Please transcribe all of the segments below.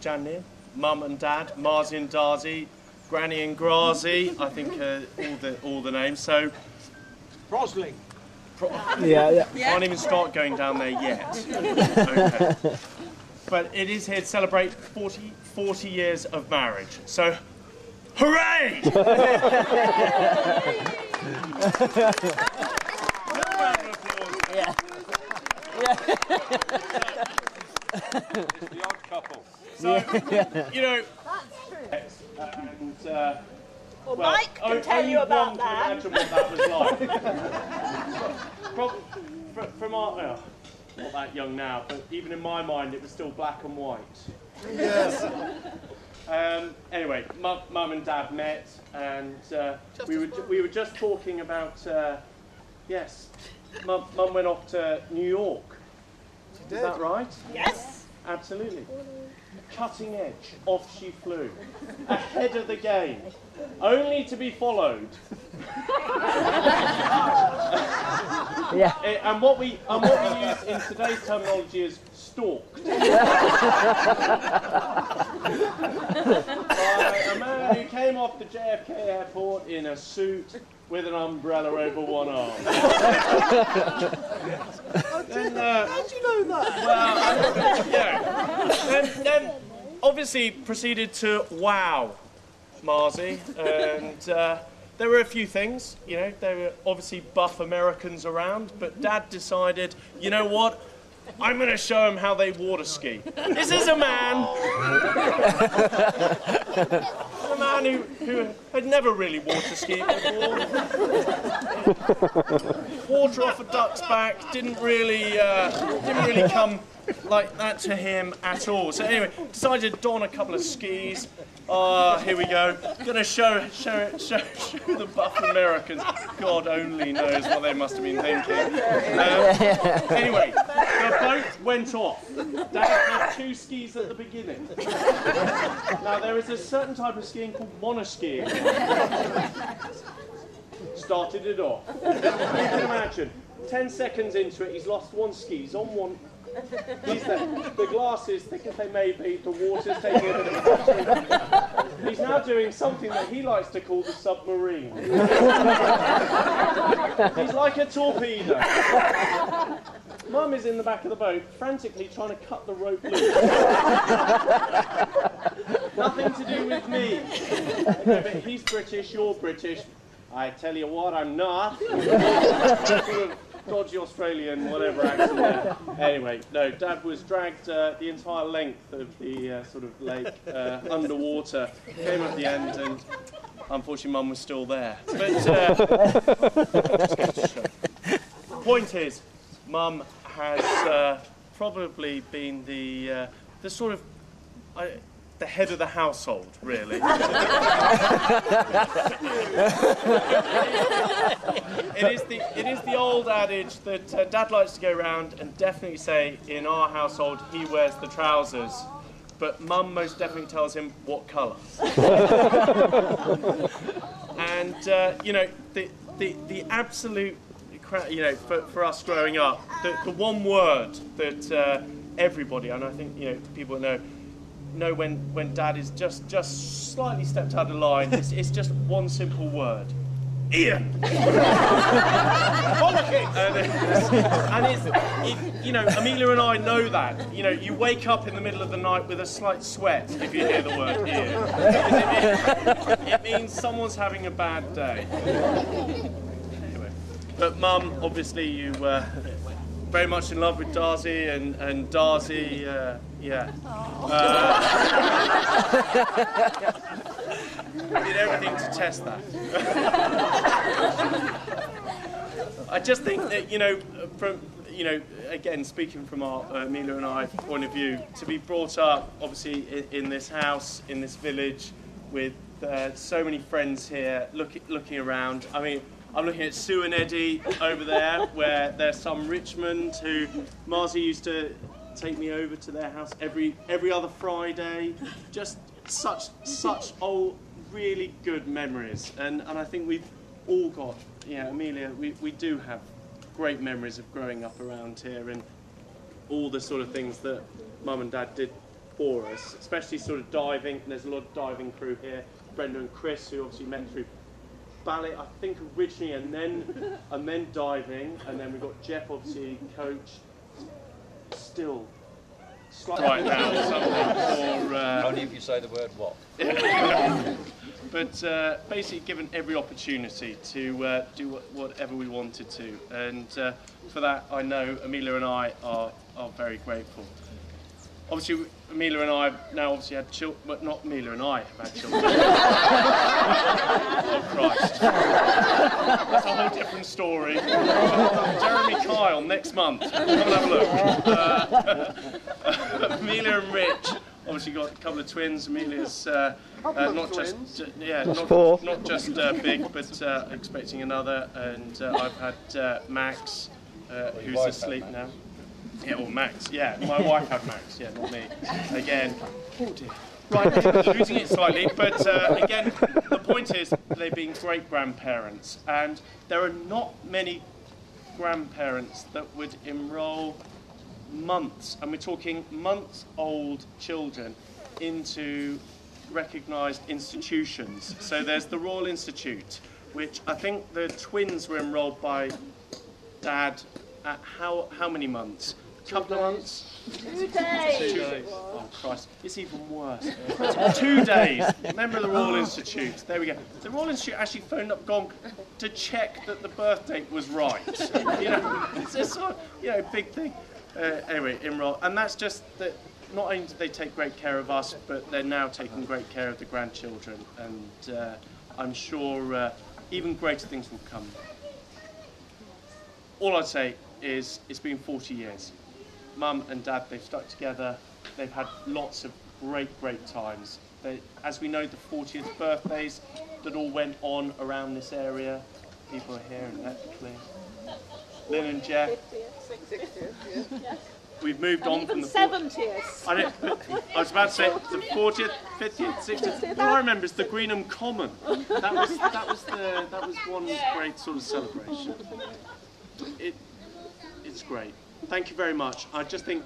Janir, Mum and Dad, Marzi and Darzi, Granny and Grazi, I think all the names. So Prosley. Yeah. Can't even start going down there yet. Okay. But it is here to celebrate 40 years of marriage. So, hooray! Yeah. It's the odd couple. So, you know, and, Well, Mike can tell you about that. Imagine what that was like. From our, not that young now, but even in my mind, it was still black and white. Yes. Anyway, Mum and Dad met, and we were just talking about. Yes, Mum went off to New York. Is that right? Yes. Absolutely. Cutting edge, off she flew, ahead of the game, only to be followed. Yeah. And what we use in today's terminology is stalked. By a man who came off the JFK airport in a suit with an umbrella over one arm. How do you know that? Well, then obviously proceeded to wow Marzi, and there were a few things, you know, there were obviously buff Americans around, but Dad decided, you know what, I'm going to show him how they water ski. This is a man, who had never really water skied before. Water off a duck's back didn't really come like that to him at all. So anyway, decided to don a couple of skis. Here we go. Gonna show the buff Americans. God only knows what they must have been thinking. Anyway, the boat went off. Dad had two skis at the beginning. Now there is a certain type of skiing called monoskiing. Started it off. You can imagine, 10 seconds into it, he's lost one ski. He's on one. The glasses, thick as they may be, the water's taking a bit of pressure. He's now doing something that he likes to call the submarine. He's like a torpedo. Mum is in the back of the boat, frantically trying to cut the rope loose. Nothing to do with me. Okay, but he's British, you're British. I tell you what, I'm not. Sort of dodgy Australian, whatever accent there. Anyway, no, Dad was dragged the entire length of the sort of lake underwater. Came at the end, and unfortunately, Mum was still there. But just goes to show. Point is, Mum has probably been the sort of the head of the household, really. It is the old adage that Dad likes to go around and definitely say, in our household, he wears the trousers, but Mum most definitely tells him what colour. And you know, the absolute, you know, for us growing up, the one word that everybody, and I think, you know, people know when Dad is just slightly stepped out of line. It's just one simple word: Ian. And it's you know, Amelia and I know that. You know, you wake up in the middle of the night with a slight sweat if you hear the word Ian. It means someone's having a bad day. Anyway, but Mum, obviously you were very much in love with Darzi, and Darzi, yeah. Did everything to test that. I just think that, you know, from, you know, again, speaking from our Amelia and I point of view, to be brought up, obviously, in this house, in this village, with so many friends here, looking around. I mean, I'm looking at Sue and Eddie over there, where there's some Richmond who Marzi used to take me over to their house every other Friday. Just such old, really good memories. And I think we've all got, yeah, Amelia, we do have great memories of growing up around here, and all the sort of things that Mum and Dad did for us, especially sort of diving. There's a lot of diving crew here. Brenda and Chris, who obviously met through ballet, I think originally, and then diving, and then we've got Jeff, obviously coach. Still, right now, something for. Only if you say the word what. But basically given every opportunity to do whatever we wanted to, and for that I know Amelia and I are very grateful. Obviously Amelia and I have now obviously had children, but not Amelia and I have had children. Oh Christ. That's a whole different story. Jeremy Kyle next month. Come and have a look. Amelia and Rich obviously got a couple of twins. Amelia's not just big, but expecting another. And I've had Max, who's asleep now. Yeah, or Max. Yeah, my wife had Max. Yeah, not me. Again. Oh dear. Right, losing it slightly, but again, the point is they've been great grandparents, and there are not many grandparents that would enrol months, and we're talking months-old children, into recognised institutions. So there's the Royal Institute, which I think the twins were enrolled by Dad at how many months? A couple of months? 2 days. 2 days. Oh Christ, it's even worse. 2 days. Member of the Royal Institute. There we go. The Royal Institute actually phoned up Gong to check that the birth date was right. You know, it's a sort of, big thing. Anyway, enroll, and that's just that. Not only do they take great care of us, but they're now taking great care of the grandchildren, and I'm sure even greater things will come. All I'd say is it's been 40 years. Mum and Dad, they've stuck together. They've had lots of great times. As we know, the 40th birthdays that all went on around this area. People are here and ethically. Lynn and Jeff. 60th, yeah. We've moved on from the 70th. I was about to say the 40th, 50th, 60th. All I remember is the Greenham Common. That was one great sort of celebration. It's great. Thank you very much. I just think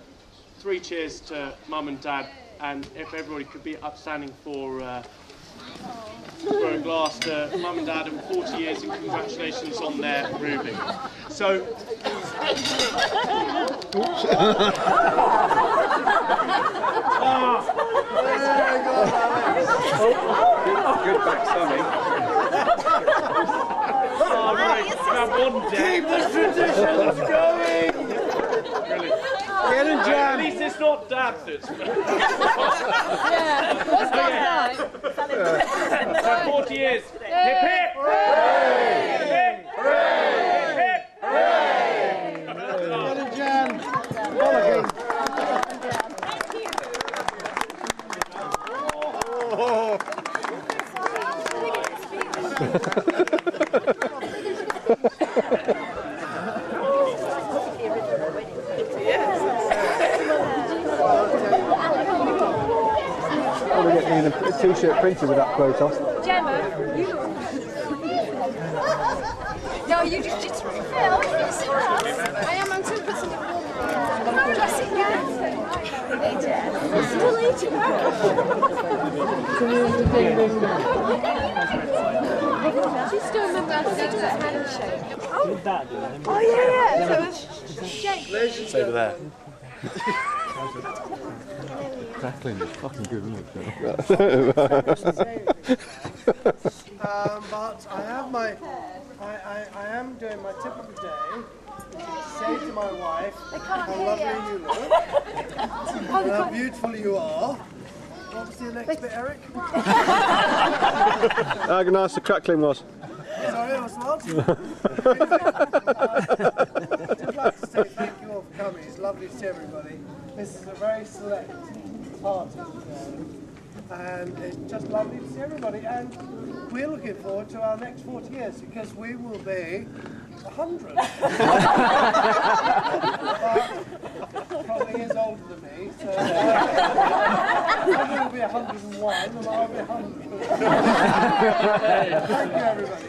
3 cheers to Mum and Dad, and if everybody could be upstanding for a glass to Mum and Dad, and 40 years, and congratulations on their moving. So. Good backstabbing. Keep the traditions going! Brilliant. At least it's not Dad that's... So 40 years. Hip hip! Hooray! Hip hip! Hooray! Hip hip! Hooray! Jan. We're getting a t-shirt printed with that quote on. Gemma, you... No, you just... Phil, can you sit down? I am until put something warm around. Come on, do I sit down? Later. Still later. She's doing my birthday handshake. Oh yeah. So shake. It's over there. Crackling is fucking good, isn't it? But I have my, I am doing my tip of the day. Say to my wife how lovely you look, and how beautiful you are. What's the next bit, Eric? How nice the crackling was. Sorry, I was not. I'd like to say thank you all for coming. It's lovely to see everybody. This is a very select party today, and it's just lovely to see everybody. And we're looking forward to our next 40 years because we will be 100. But probably is older than me, so I will be 101 and I'll be 100. Thank you, everybody.